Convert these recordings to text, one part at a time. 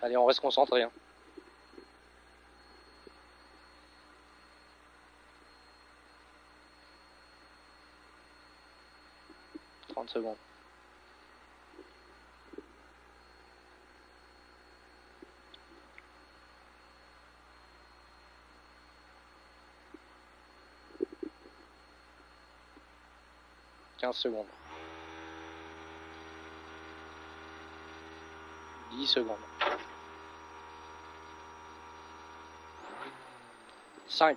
Allez, on reste concentré. Hein. « 30 secondes. « 15 secondes. 10 secondes. 5,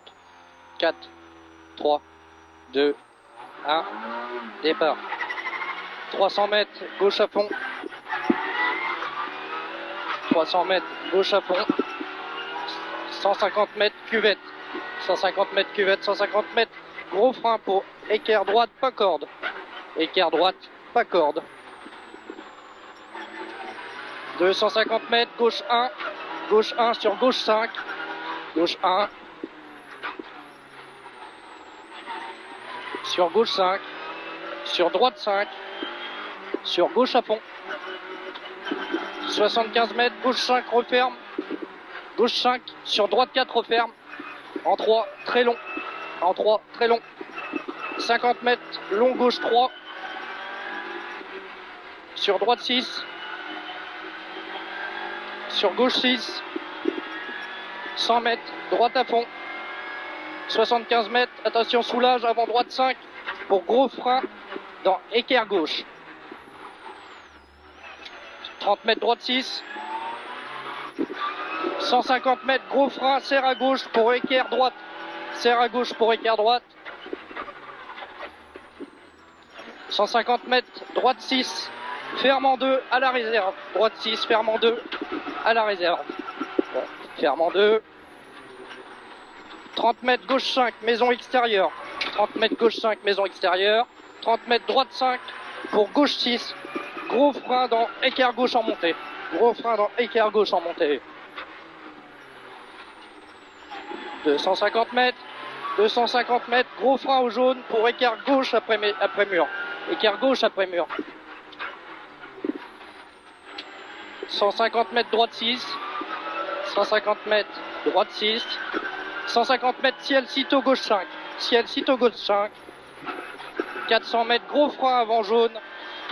4, 3, 2, 1, départ. 300 mètres, gauche à fond. 300 mètres, gauche à fond. 150 mètres, cuvette. 150 mètres, cuvette, 150 mètres, gros frein pour équerre droite, pas corde. Équerre droite, pas corde. 250 mètres, gauche 1. Gauche 1 sur gauche 5. Gauche 1. Sur gauche 5. Sur droite 5. Sur gauche à fond. 75 mètres, gauche 5, referme. Gauche 5, sur droite 4, referme. En 3, très long. En 3, très long. 50 mètres, long gauche 3. Sur droite 6. Sur gauche 6. 100 mètres, droite à fond. 75 mètres, attention soulage, avant droite 5. Pour gros frein dans équerre gauche. 30 mètres, droite 6. 150 mètres, gros frein, serre à gauche pour équerre droite. Serre à gauche pour équerre droite. 150 mètres, droite 6. Ferme en 2 à la réserve. Droite 6, ferme en 2 à la réserve. Bon, ferme en 2. 30 mètres, gauche 5, maison extérieure. 30 mètres, gauche 5, maison extérieure. 30 mètres, droite 5 pour gauche 6. Gros frein dans équerre gauche en montée. Gros frein dans équerre gauche en montée. 250 mètres. 250 mètres. Gros frein au jaune pour équerre gauche après mur. Équerre gauche après mur. 150 mètres droite 6. 150 mètres droite 6. 150 mètres ciel sitôt gauche 5. Ciel sitôt gauche 5. 400 mètres gros frein avant jaune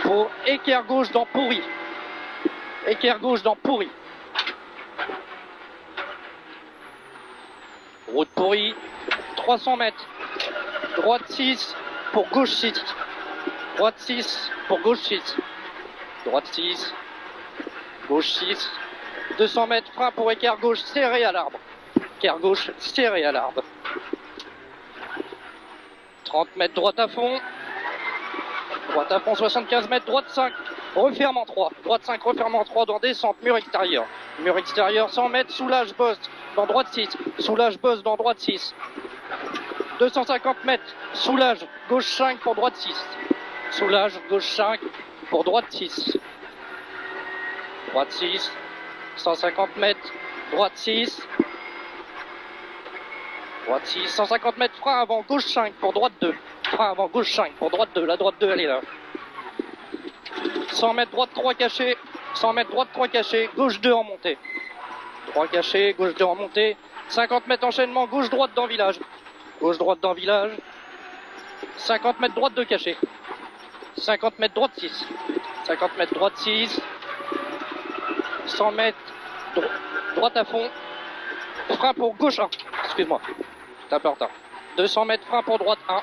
pour équerre gauche dans pourri. Équerre gauche dans pourri. Route pourri. 300 mètres. Droite 6 pour gauche 6. Droite 6 pour gauche 6. Droite 6. Gauche 6. 200 mètres frein pour équerre gauche serré à l'arbre. Équerre gauche serré à l'arbre. 30 mètres droite à fond. Droite à fond 75 mètres. Droite 5. Referme en 3. Droite 5 referme en 3 dans descente. Mur extérieur. Mur extérieur 100 mètres. Soulage bosse dans droite 6. Soulage bosse dans droite 6. 250 mètres. Soulage gauche 5 pour droite 6. Soulage gauche 5 pour droite 6. Droite 6. 150 mètres. Droite 6. Droite 6. 150 mètres. Frein avant gauche 5 pour droite 2. Frein avant gauche 5 pour droite 2. La droite 2 elle est là. 100 mètres droite 3 caché. 100 mètres droite 3 caché. Gauche 2 en montée. 3 caché. Gauche 2 en montée. 50 mètres enchaînement. Gauche droite dans village. Gauche droite dans village. 50 mètres droite 2 caché. 50 mètres droite 6. 50 mètres droite 6. 100 mètres droite à fond. Frein pour gauche 1. Excuse-moi. C'est important. 200 mètres frein pour droite 1.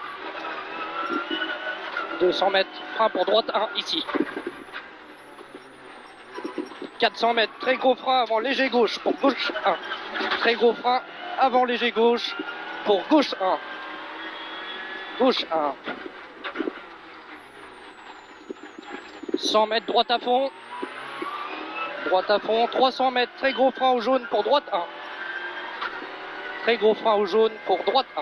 200 mètres frein pour droite 1 ici. 400 mètres, très gros frein avant léger gauche pour gauche 1. Très gros frein avant léger gauche pour gauche 1. Gauche 1. 100 mètres droite à fond. Droite à fond. 300 mètres, très gros frein au jaune pour droite 1. Très gros frein au jaune pour droite 1.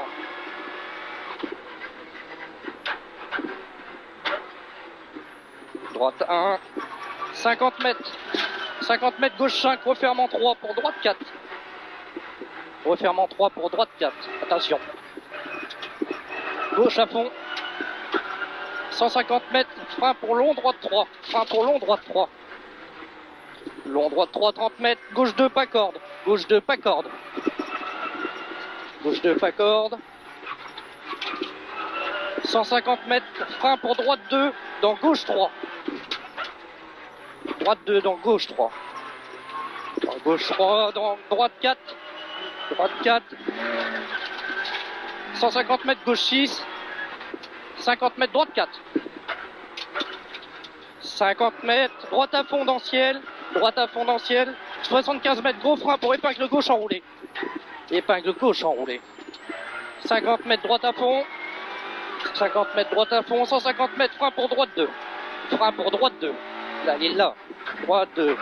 Droite 1. 50 mètres. 50 mètres gauche 5, referme en 3 pour droite 4. Referme en 3 pour droite 4. Attention. Gauche à fond. 150 mètres, frein pour long droite 3. Frein pour long droite 3. Long droite 3, 30 mètres. Gauche 2, pas corde. Gauche 2, pas corde. Gauche 2, pas corde. 150 mètres. Frein pour droite 2 dans gauche 3. Droite 2 dans gauche 3. Dans gauche 3, dans droite 4. Droite 4. 150 mètres gauche 6. 50 mètres droite 4. 50 mètres, droite à fond dans le ciel. Droite à fond dans le ciel. 75 mètres, gros frein pour épingle gauche enroulée. Épingle gauche enroulée. 50 mètres, droite à fond. 50 mètres, droite à fond. 150 mètres, frein pour droite 2. Frein pour droite 2. Là, il est là. Droite 2.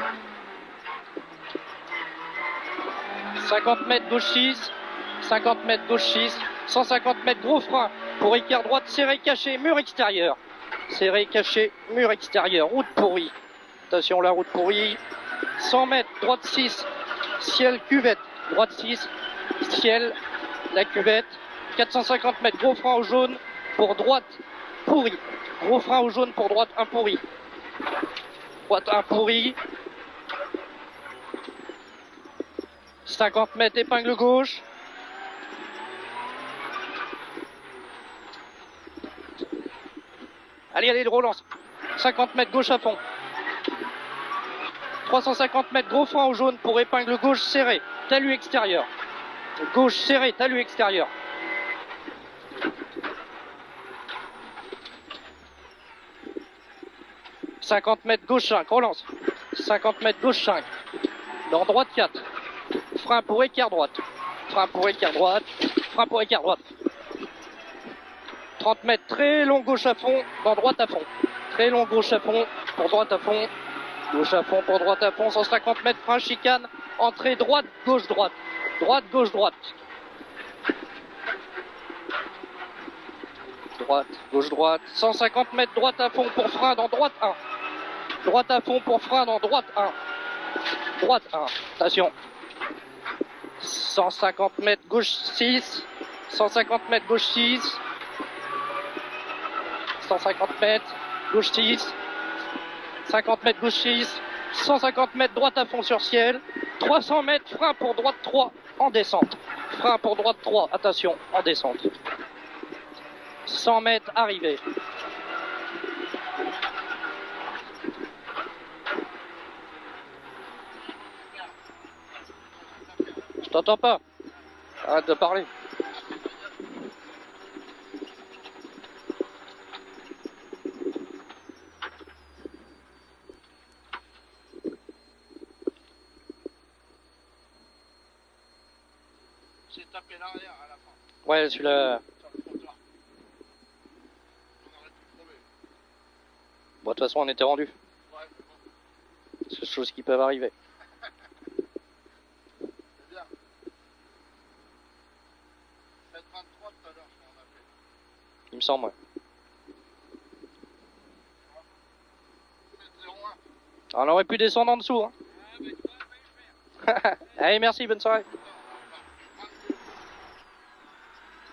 50 mètres, gauche 6. 50 mètres, gauche 6. 150 mètres, gros frein pour écart droite, serré, caché, mur extérieur. Serré, caché, mur extérieur. Route pourrie. Attention, la route pourrie. 100 mètres, droite 6. Ciel, cuvette. Droite 6. Ciel, la cuvette. 450 mètres, gros frein au jaune pour droite pourri. Gros frein au jaune pour droite 1 pourri. Droite 1 pourri. 50 mètres, épingle gauche. Allez, allez, relance. 50 mètres, gauche à fond. 350 mètres, gros frein au jaune pour épingle gauche serré. Talus extérieur. Gauche serré, talus extérieur. « 50 mètres, gauche 5, relance. 50 mètres, gauche 5. Dans droite 4. Frein pour écart droite. Frein pour écart droite. Frein pour écart droite. 30 mètres, très long gauche à fond, dans droite à fond. Très long gauche à fond, pour droite à fond. Gauche à fond, pour droite à fond. 150 mètres, frein chicane. Entrée droite, gauche, droite. Droite, gauche, droite. Droite, gauche, droite. 150 mètres, droite à fond pour frein dans droite 1. Droite à fond pour frein dans droite 1. Droite 1. Attention. 150 mètres, gauche 6. 150 mètres, gauche 6. 150 mètres, gauche 6. 50 mètres, gauche 6. 150 mètres, droite à fond sur ciel. 300 mètres, frein pour droite 3 en descente. Frein pour droite 3, attention, en descente. 100 mètres, arrivée. Je t'entends pas. Arrête de parler. J'ai tapé l'arrière à la fin. Ouais, celui-là. Sur le trottoir. On aurait pu crever. Bon, de toute façon, on était rendu. Ouais, mais bon, C'est des choses qui peuvent arriver. c'est bien. 7,23 tout à l'heure, je m'en appelle. Il me semble, ouais. 7,01. On aurait pu descendre en dessous. Hein. Ah, mais tu vas pas le faire. Allez, merci, bonne soirée.